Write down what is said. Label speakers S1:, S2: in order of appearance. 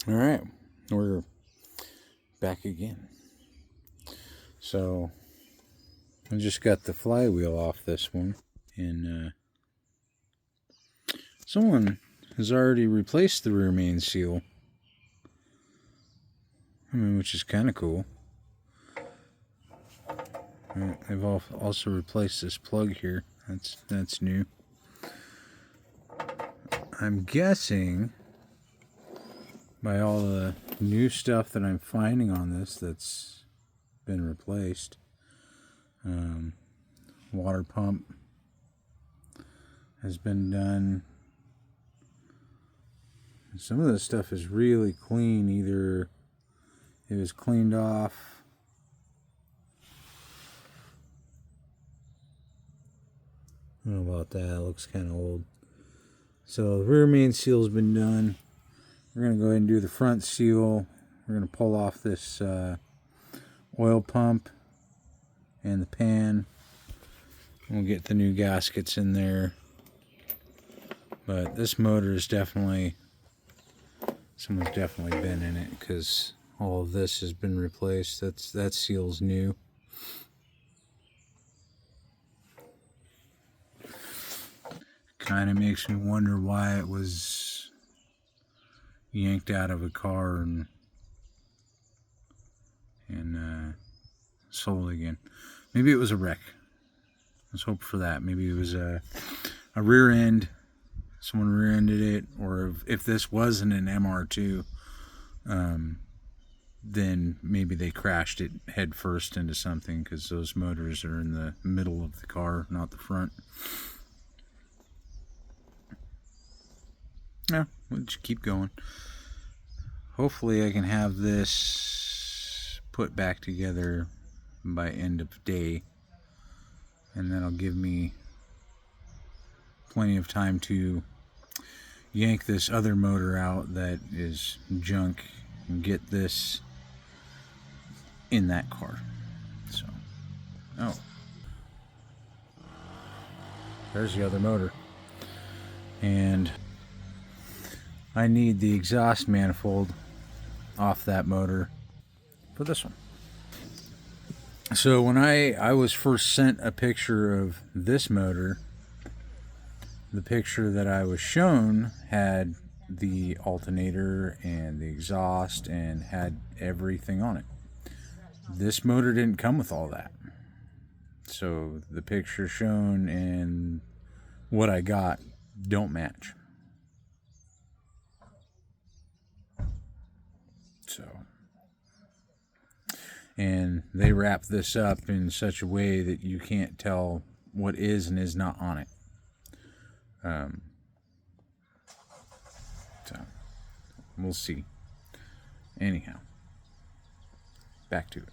S1: Alright, we're back again. So, I just got the flywheel off this one, and someone has already replaced the rear main seal. Which is kind of cool. They've also replaced this plug here. That's new. I'm guessing by all the new stuff that I'm finding on this that's been replaced. Water pump has been done. Some of this stuff is really clean. Either it was cleaned off, I don't know about that. It looks kind of old. So the rear main seal's been done. We're going to go ahead and do the front seal. We're going to pull off this oil pump and the pan. We'll get the new gaskets in there. But this motor is definitely, someone's definitely been in it, because all of this has been replaced. That seal's new. Kind of makes me wonder why it was yanked out of a car and sold again. Maybe it was a wreck. Let's hope for that. Maybe it was a rear end. Someone rear-ended it, or if this wasn't an MR2, then maybe they crashed it head first into something, because those motors are in the middle of the car, not the front. Yeah, we'll just keep going. Hopefully I can have this put back together by end of day, and that'll give me plenty of time to yank this other motor out that is junk and get this in that car. So, oh, there's the other motor, and I need the exhaust manifold off that motor for this one. So when I was first sent a picture of this motor, the picture that I was shown had the alternator and the exhaust and had everything on it. This motor didn't come with all that. So the picture shown and what I got don't match. So, and they wrap this up in such a way that you can't tell what is and is not on it. So we'll see. Anyhow, back to it.